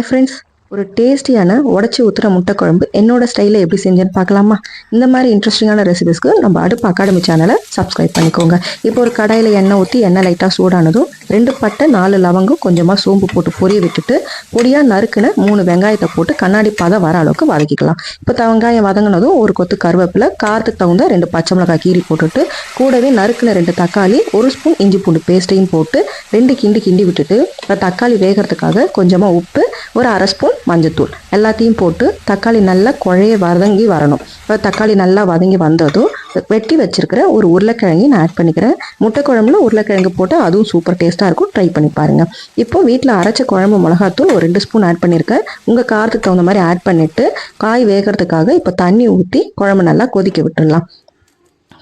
Hi friends, ஒரு டேஸ்டியான உடச்சி ஊற்றுற முட்டை குழம்பு என்னோட ஸ்டைலில் எப்படி செஞ்சேன்னு பார்க்கலாமா? இந்த மாதிரி இன்ட்ரெஸ்டிங்கான ரெசிபிஸ்க்கு நம்ம அடுப்பு அகாடமி சேனலை சப்ஸ்கிரைப் பண்ணிக்கோங்க. இப்போ ஒரு கடாயில் எண்ணெய் ஊற்றி எண்ணெய் லைட்டாக சூடானதும் 2 பட்டை 4 லவங்கம் கொஞ்சமாக சோம்பு போட்டு பொரிய விட்டுட்டு பொடியாக நறுக்குன 3 வெங்காயத்தை போட்டு கண்ணாடி பாதை வர அளவுக்கு வதக்கிக்கலாம். இப்போ வெங்காயம் வதங்கினதும் ஒரு கொத்து கருவேப்பிலை, காரத்துக்கு தகுந்த 2 பச்சை மிளகாய் கீரி போட்டுட்டு கூடவே நறுக்குன 2 தக்காளி, 1 ஸ்பூன் இஞ்சி பூண்டு பேஸ்ட்டையும் போட்டு 2 கிண்டி விட்டுட்டு இப்போ தக்காளி வேகிறதுக்காக கொஞ்சமாக உப்பு, ஒரு 1/2 ஸ்பூன் மஞ்சத்தூள் எல்லாத்தையும் போட்டு தக்காளி நல்லா குழைய வதங்கி வரணும். இப்போ தக்காளி நல்லா வதங்கி வந்ததும் வெட்டி வச்சிருக்கிற ஒரு உருளைக்கிழங்கையும் நான் ஆட் பண்ணிக்கிறேன். முட்டை குழம்புல உருளைக்கிழங்கு போட்டு அதுவும் சூப்பர் டேஸ்ட்டாக இருக்கும், ட்ரை பண்ணி பாருங்க. இப்போ வீட்டில் அரைச்ச குழம்பு மிளகாத்தூள் ஒரு 2 ஸ்பூன் ஆட் பண்ணியிருக்கேன். உங்கள் காரத்துக்கு தகுந்த மாதிரி ஆட் பண்ணிட்டு காய் வேகிறதுக்காக இப்போ தண்ணி ஊற்றி குழம்பு நல்லா கொதிக்க விட்டுடலாம்.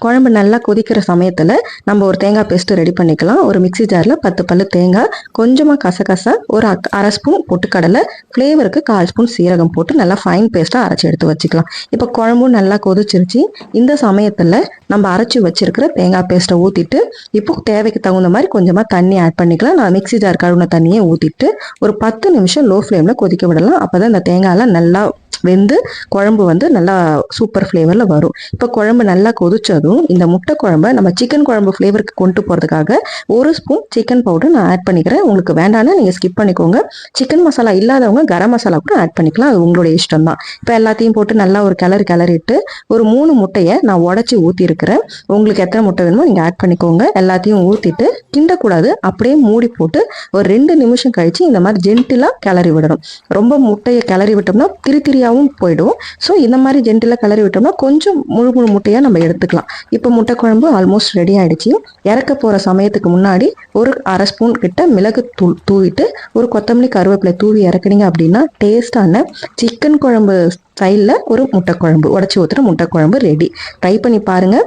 குழம்பு நல்லா கொதிக்கிற சமயத்தில் நம்ம ஒரு தேங்காய் பேஸ்ட்டு ரெடி பண்ணிக்கலாம். ஒரு மிக்சி ஜாரில் 10 பல்லு தேங்காய், கொஞ்சமாக கசகசா, ஒரு 1/2 ஸ்பூன் பொட்டுக்கடலை, ஃப்ளேவருக்கு 1/4 ஸ்பூன் சீரகம் போட்டு நல்லா ஃபைன் பேஸ்ட்டாக அரைச்சி எடுத்து வச்சுக்கலாம். இப்போ குழம்பும் நல்லா கொதிச்சிருச்சு. இந்த சமயத்தில் நம்ம அரைச்சி வச்சிருக்கிற தேங்காய் பேஸ்ட்டை ஊற்றிட்டு இப்போ தேவைக்கு தகுந்த மாதிரி கொஞ்சமாக தண்ணி ஆட் பண்ணிக்கலாம். நான் மிக்சி ஜார் கழுவுன தண்ணியை ஊற்றிட்டு ஒரு 10 நிமிஷம் லோ ஃப்ளேமில் கொதிக்க விடலாம். அப்போ தான் இந்த தேங்காயெல்லாம் நல்லா வெந்து குழம்பு நல்லா சூப்பர் ஃப்ளேவரில் வரும். இப்போ குழம்பு நல்லா கொதிச்சதும் இந்த முட்டை குழம்பை நம்ம சிக்கன் குழம்பு ஃப்ளேவருக்கு கொண்டு போகிறதுக்காக 1 ஸ்பூன் சிக்கன் பவுடர் நான் ஆட் பண்ணிக்கிறேன். உங்களுக்கு வேண்டாம்னா நீங்கள் ஸ்கிப் பண்ணிக்கோங்க. சிக்கன் மசாலா இல்லாதவங்க கரம் மசாலா கூட ஆட் பண்ணிக்கலாம், அது உங்களுடைய இஷ்டம் தான். இப்போ எல்லாத்தையும் போட்டு நல்லா ஒரு கிளறிட்டு ஒரு 3 முட்டையை நான் உடச்சி ஊற்றிருக்கிறேன். உங்களுக்கு எத்தனை முட்டை வேணுமோ நீங்கள் ஆட் பண்ணிக்கோங்க. எல்லாத்தையும் ஊற்றிட்டு கிண்டக்கூடாது, அப்படியே மூடி போட்டு ஒரு 2 நிமிஷம் கழித்து இந்த மாதிரி ஜென்டிலாக கிளறி விடணும். ரொம்ப முட்டையை கிளறி விட்டோம்னா திரியாவும் போயிடும். ஸோ இந்த மாதிரி ஜென்டிலாக கிளறி விட்டோம்னா கொஞ்சம் முழு முட்டையாக நம்ம எடுத்துக்கலாம். இப்போ முட்டை குழம்பு ஆல்மோஸ்ட் ரெடி ஆயிடுச்சு. இறக்க போகிற சமயத்துக்கு முன்னாடி ஒரு 1/2 ஸ்பூன் கிட்ட மிளகு தூவிட்டு ஒரு கொத்தமல்லி கருவேப்பிலை தூவி இறக்குனீங்க அப்படின்னா டேஸ்டான சிக்கன் குழம்பு ஸ்டைலில் ஒரு முட்டை குழம்பு, உடச்சி ஊற்றுற முட்டை குழம்பு ரெடி. ட்ரை பண்ணி பாருங்கள்.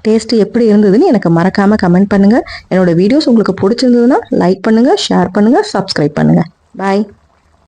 டேஸ்ட்டு எப்படி இருந்ததுன்னு எனக்கு மறக்காமல் கமெண்ட் பண்ணுங்கள். என்னோட வீடியோஸ் உங்களுக்கு பிடிச்சிருந்ததுன்னா லைக் பண்ணுங்கள், ஷேர் பண்ணுங்கள், சப்ஸ்கிரைப் பண்ணுங்கள். பாய்.